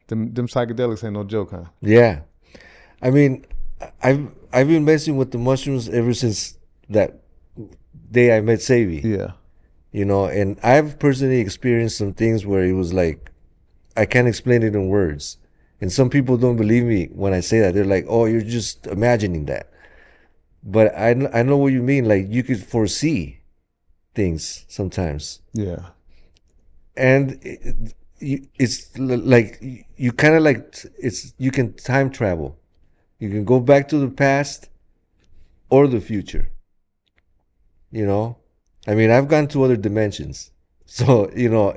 Them psychedelics ain't no joke, huh? Yeah. I mean, I've been messing with the mushrooms ever since that day I met Sebi. Yeah. And I've personally experienced some things where it was like I can't explain it in words. And some people don't believe me when I say that. They're like, "Oh, you're just imagining that." But I know what you mean. Like you could foresee things sometimes, Yeah. and like you kind of like you can time travel. You can go back to the past or the future. You know, I mean, I've gone to other dimensions, so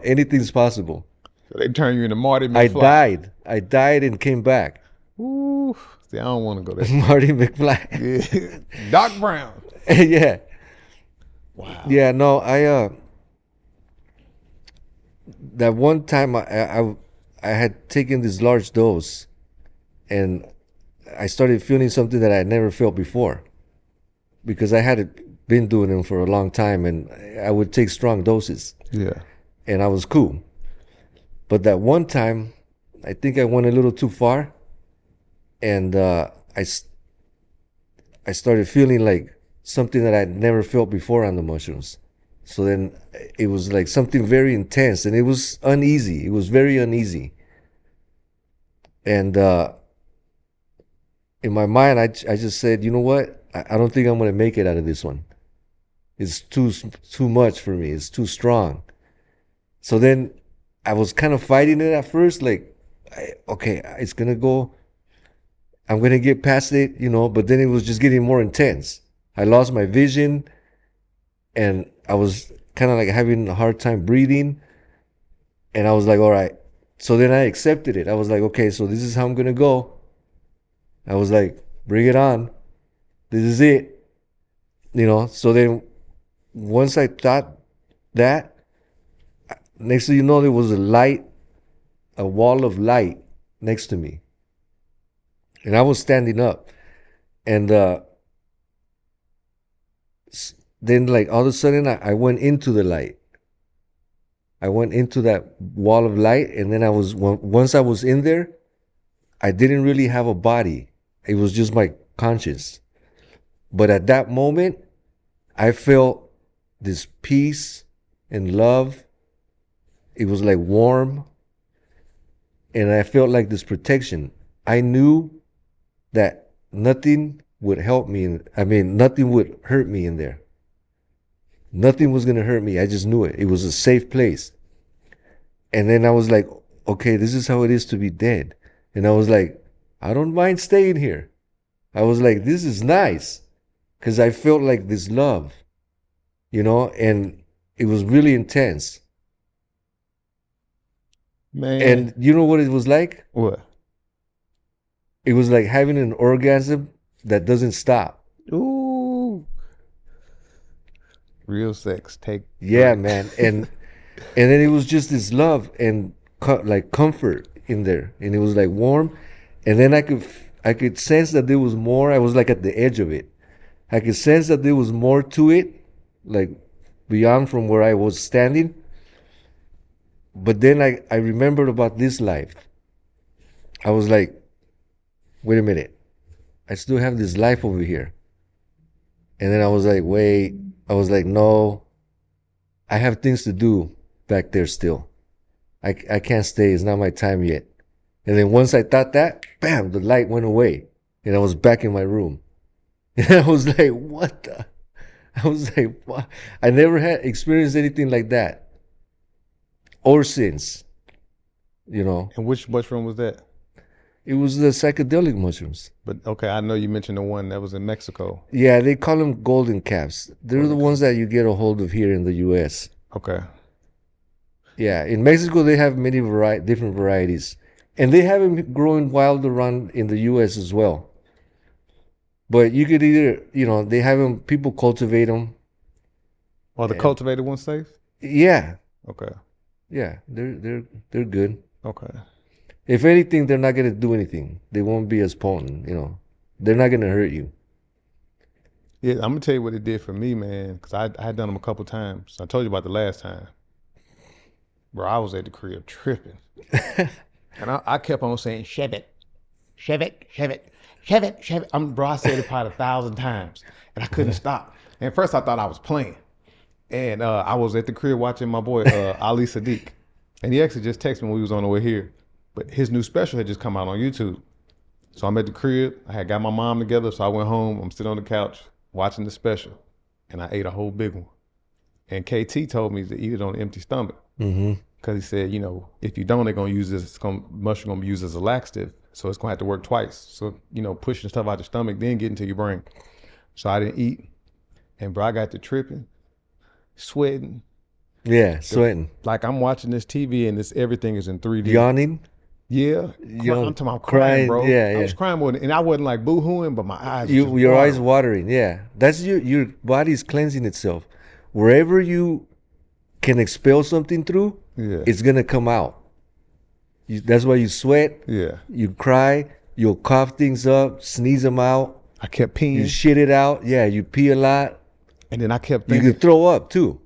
anything's possible. So they turn you into Marty I McFly. died. I died and came back. Ooh. See, I don't want to go that deep. Marty McFly. Yeah. Doc Brown. Yeah. Wow. Yeah, no, I that one time I had taken this large dose and I started feeling something that I had never felt before because I had been doing them for a long time and I would take strong doses Yeah. and I was cool. But that one time, I think I went a little too far and I started feeling like something that I'd never felt before on the mushrooms. So then it was like something very intense and it was uneasy. It was very uneasy. And in my mind, I just said, you know what? I don't think I'm going to make it out of this one. It's too much for me. It's too strong. So then I was kind of fighting it at first, like, okay, it's going to go. I'm going to get past it, but then it was just getting more intense. I lost my vision and I was kind of like having a hard time breathing. And I was like, all right. So then I accepted it. I was like, okay, so this is how I'm going to go. I was like, bring it on. This is it. So then once I thought that, next thing you know, there was a wall of light next to me. And I was standing up. And then, like, all of a sudden, I went into the light. I went into that wall of light. And then once I was in there, I didn't really have a body. It was just my conscience. But at that moment, I felt this peace and love. It was like warm. And I felt like this protection. I knew that nothing would help me. Nothing would hurt me in there. Nothing was going to hurt me. I just knew it. It was a safe place. And then I was like, okay, this is how it is to be dead. And I was like, I don't mind staying here. I was like, this is nice. Because I felt like this love, and it was really intense. Man. And you know what it was like? What? It was like having an orgasm that doesn't stop. Ooh. Real sex. Take Yeah, three. man. And then it was just this love and like comfort in there. And it was like warm. And then I could sense that there was more. I was like at the edge of it. I could sense that there was more to it, like beyond from where I was standing. But then I remembered about this life. I was like, wait a minute. I still have this life over here. And then I was like, wait. I was like, no, I have things to do back there still. I can't stay. It's not my time yet. And then once I thought that, bam, the light went away. And I was back in my room. And I was like, what the? I was like, what? I never had experienced anything like that. Or since, And which mushroom was that? It was the psychedelic mushrooms. But okay, I know you mentioned the one that was in Mexico. Yeah, they call them golden caps. They're the Golden ones that you get a hold of here in the U.S. Okay. Yeah, in Mexico they have many different varieties, and they have them growing wild around in the U.S. as well. But you could either, they have them. People cultivate them. Are the cultivated ones safe? Yeah, Okay. yeah, they're good. Okay. If anything, they're not gonna do anything. They won't be as potent. They're not gonna hurt you. Yeah, I'm gonna tell you what it did for me, man. Because I had done them a couple times. I told you about the last time, bro. I was at the crib tripping, and And I kept on saying, "Shove it, shove it, shove it, shove it, shove it." Bro, I said it probably 1,000 times, and I couldn't stop. And at first, I thought I was playing, and I was at the crib watching my boy Ali Sadiq, and he actually just texted me when we was on the way here. But his new special had just come out on YouTube. So I'm at the crib. I had got my mom together, so I went home. I'm sitting on the couch watching the special, and I ate a whole big one. And KT told me to eat it on an empty stomach. Because he said, you know, if you don't, they're going to use this, mushroom going to be used as a laxative. So it's going to have to work twice. So, you know, pushing stuff out your stomach, then get into your brain. So I didn't eat. And bro, I got to tripping, sweating. Yeah, sweating. Like I'm watching this TV and this everything is in 3D. Yawning. Yeah. I'm talking about crying, bro. Yeah, I was crying more than, and I wasn't like boo-hooing, but my eyes your eyes watering. Yeah. That's your body's cleansing itself. Wherever you can expel something through, it's going to come out. That's why you sweat. Yeah. You cry. You'll cough things up, sneeze them out. I kept peeing. You shit it out. Yeah, you pee a lot. And then I kept thinking. You can throw up too.